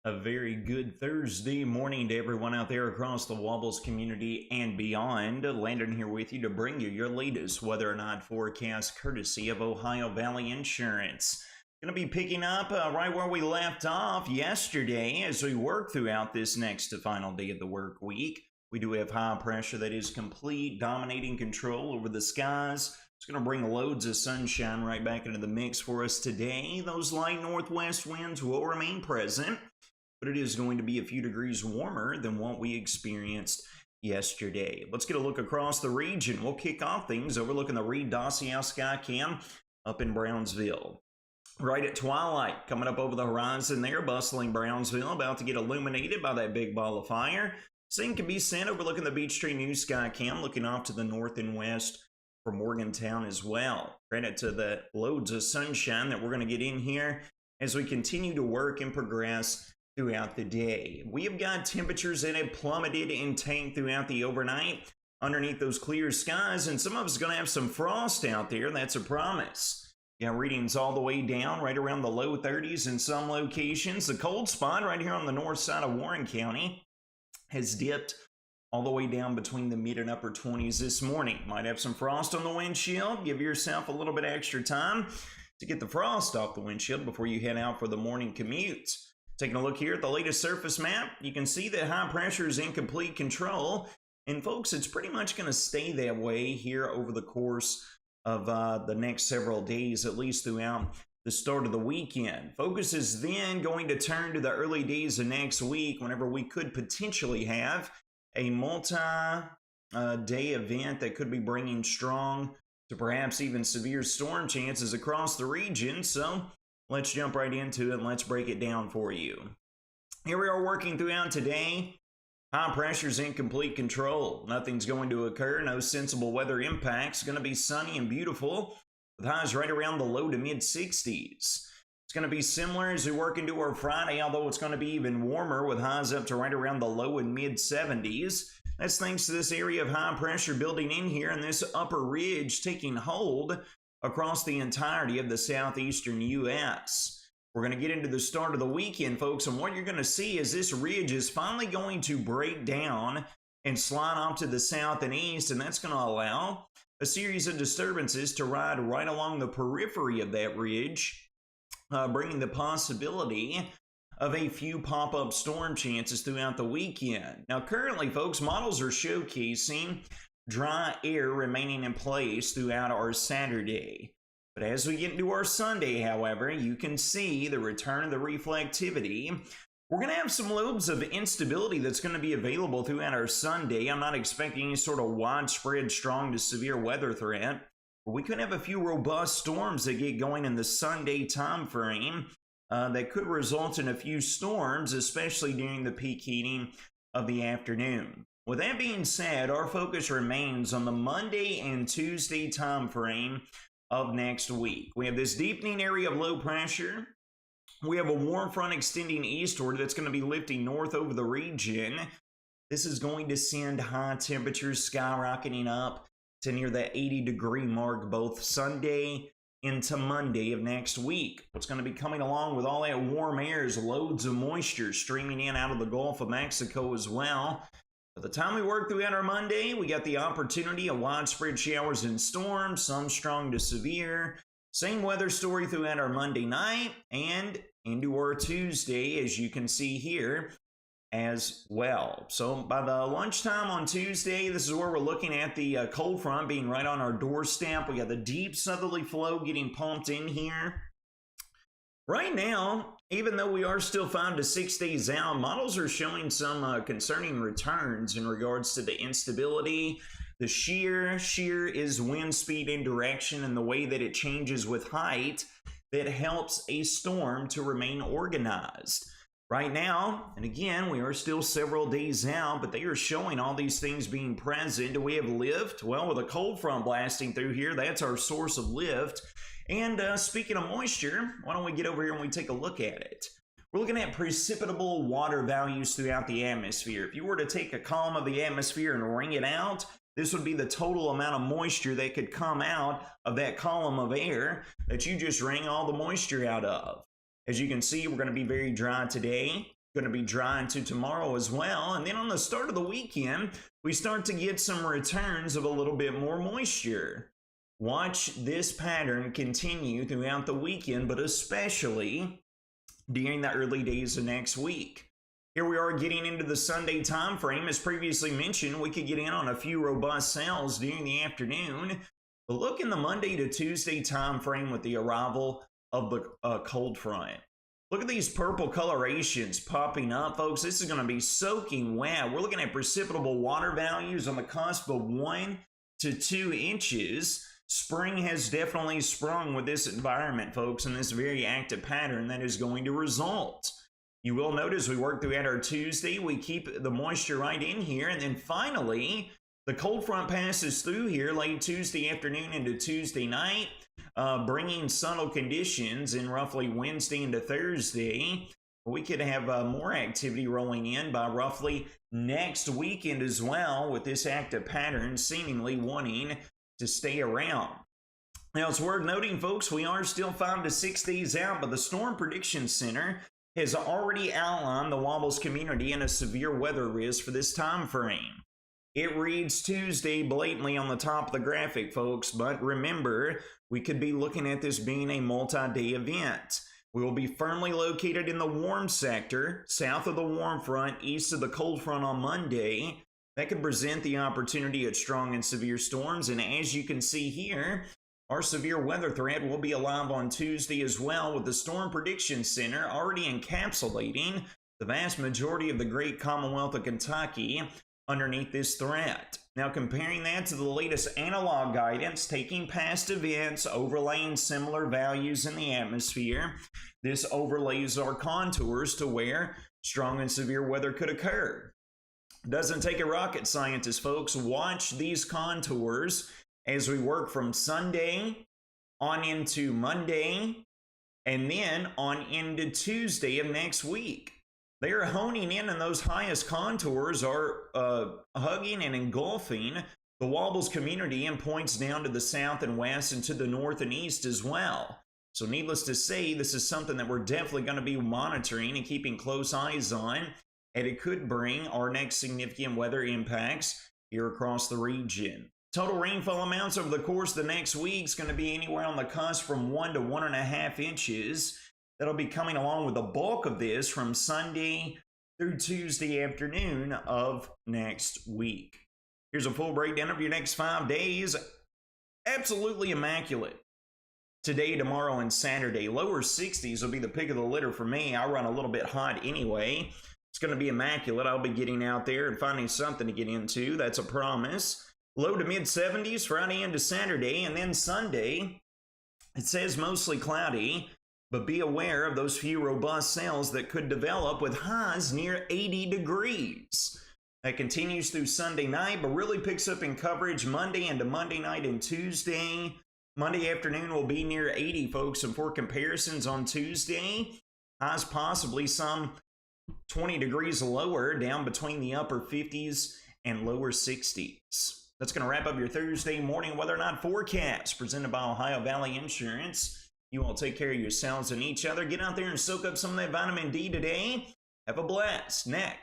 A very good Thursday morning to everyone out there across the Wobbles community and beyond. Landon here with you to bring you your latest weather or not forecast courtesy of Ohio Valley Insurance. Going to be picking up right where we left off yesterday as we work throughout this next to final day of the work week. We do have high pressure that is complete, dominating control over the skies. It's going to bring loads of sunshine right back into the mix for us today. Those light northwest winds will remain present, but it is going to be a few degrees warmer than what we experienced yesterday. Let's get a look across the region. We'll kick off things overlooking the Reed Dossier Skycam up in Brownsville. Right at twilight, coming up over the horizon there, bustling Brownsville, about to get illuminated by that big ball of fire. Same can be seen overlooking the Beach Tree News Skycam, looking off to the north and west for Morgantown as well. Credit to the loads of sunshine that we're going to get in here as we continue to work and progress throughout the day. We have got temperatures that have plummeted and tanked throughout the overnight underneath those clear skies, and some of us are going to have some frost out there. That's a promise. Got readings all the way down right around the low 30s in some locations. The cold spot right here on the north side of Warren County has dipped all the way down between the mid and upper 20s this morning. Might have some frost on the windshield. Give yourself a little bit extra time to get the frost off the windshield before you head out for the morning commute. Taking a look here at the latest surface map, you can see that high pressure is in complete control. And folks, it's pretty much going to stay that way here over the course of the next several days, at least throughout the start of the weekend. Focus is then going to turn to the early days of next week, whenever we could potentially have a multi-day event that could be bringing strong to perhaps even severe storm chances across the region. So let's jump right into it and let's break it down for you. Here we are working throughout today. High pressure's in complete control. Nothing's going to occur. No sensible weather impacts. Going to be sunny and beautiful with highs right around the low to mid 60s. It's going to be similar as we work into our Friday, although it's going to be even warmer with highs up to right around the low and mid 70s. That's thanks to this area of high pressure building in here and this upper ridge taking hold across the entirety of the southeastern U.S. We're going to get into the start of the weekend, folks, and what you're going to see is this ridge is finally going to break down and slide off to the south and east, and that's going to allow a series of disturbances to ride right along the periphery of that ridge, bringing the possibility of a few pop-up storm chances throughout the weekend. Now, currently, folks, models are showcasing dry air remaining in place throughout our Saturday. But as we get into our Sunday, however, you can see the return of the reflectivity. We're going to have some lobes of instability that's going to be available throughout our Sunday. I'm not expecting any sort of widespread strong to severe weather threat, but we could have a few robust storms that get going in the Sunday time frame that could result in a few storms, especially during the peak heating of the afternoon. With that being said, our focus remains on the Monday and Tuesday time frame of next week. We have this deepening area of low pressure. We have a warm front extending eastward that's going to be lifting north over the region. This is going to send high temperatures skyrocketing up to near the 80-degree mark both Sunday into Monday of next week. What's going to be coming along with all that warm air is loads of moisture streaming in out of the Gulf of Mexico as well. By the time we work throughout our Monday, we got the opportunity of widespread showers and storms, some strong to severe. Same weather story throughout our Monday night and into our Tuesday, as you can see here as well. So by the lunchtime on Tuesday, this is where we're looking at the cold front being right on our doorstep. We got the deep southerly flow getting pumped in here. Right now, even though we are still 5 to 6 days out, models are showing some concerning returns in regards to the instability. The shear is wind speed and direction and the way that it changes with height that helps a storm to remain organized. Right now, and again, we are still several days out, but they are showing all these things being present. Do we have lift? Well, with a cold front blasting through here, that's our source of lift. And speaking of moisture, why don't we get over here and we take a look at it? We're looking at precipitable water values throughout the atmosphere. If you were to take a column of the atmosphere and wring it out, this would be the total amount of moisture that could come out of that column of air that you just wring all the moisture out of. As you can see, we're going to be very dry today. Going to be dry into tomorrow as well. And then on the start of the weekend, we start to get some returns of a little bit more moisture. Watch this pattern continue throughout the weekend, but especially during the early days of next week. Here we are getting into the Sunday time frame. As previously mentioned, we could get in on a few robust sales during the afternoon. But look in the Monday to Tuesday time frame with the arrival of the cold front. Look at these purple colorations popping up, folks. This is going to be soaking wet. We're looking at precipitable water values on the cusp of 1 to 2 inches. Spring has definitely sprung with this environment, folks, and this very active pattern that is going to result. You will notice we work throughout our Tuesday. We keep the moisture right in here, and then finally, the cold front passes through here late Tuesday afternoon into Tuesday night, bringing subtle conditions in roughly Wednesday into Thursday. We could have more activity rolling in by roughly next weekend as well, with this active pattern seemingly wanting to stay around. Now, it's worth noting, folks, we are still 5 to 6 days out, but the Storm Prediction Center has already outlined the Wobbles community in a severe weather risk for this time frame. It reads Tuesday blatantly on the top of the graphic, folks, but remember, we could be looking at this being a multi-day event. We will be firmly located in the warm sector, south of the warm front, east of the cold front on Monday. That could present the opportunity at strong and severe storms, and as you can see here, our severe weather threat will be alive on Tuesday as well, with the Storm Prediction Center already encapsulating the vast majority of the great Commonwealth of Kentucky underneath this threat. Now, comparing that to the latest analog guidance, taking past events, overlaying similar values in the atmosphere, this overlays our contours to where strong and severe weather could occur. Doesn't take a rocket scientist, folks. Watch these contours as we work from Sunday on into Monday and then on into Tuesday of next week. They are honing in, and those highest contours are hugging and engulfing the Wobbles community and points down to the south and west and to the north and east as well. So needless to say, this is something that we're definitely going to be monitoring and keeping close eyes on, and it could bring our next significant weather impacts here across the region. Total rainfall amounts over the course of the next week is going to be anywhere on the cusp from 1 to 1.5 inches. That'll be coming along with the bulk of this from Sunday through Tuesday afternoon of next week. Here's a full breakdown of your next 5 days. Absolutely immaculate. Today, tomorrow, and Saturday. Lower 60s will be the pick of the litter for me. I run a little bit hot anyway. It's going to be immaculate. I'll be getting out there and finding something to get into. That's a promise. Low to mid 70s Friday into Saturday, and then Sunday, it says mostly cloudy, but be aware of those few robust cells that could develop with highs near 80 degrees. That continues through Sunday night, but really picks up in coverage Monday into Monday night and Tuesday. Monday afternoon will be near 80, folks, and for comparisons on Tuesday, highs possibly some 20 degrees lower, down between the upper 50s and lower 60s. That's going to wrap up your Thursday morning weather not forecast presented by Ohio Valley Insurance. You all take care of yourselves and each other. Get out there and soak up some of that vitamin D today. Have a blast. Next.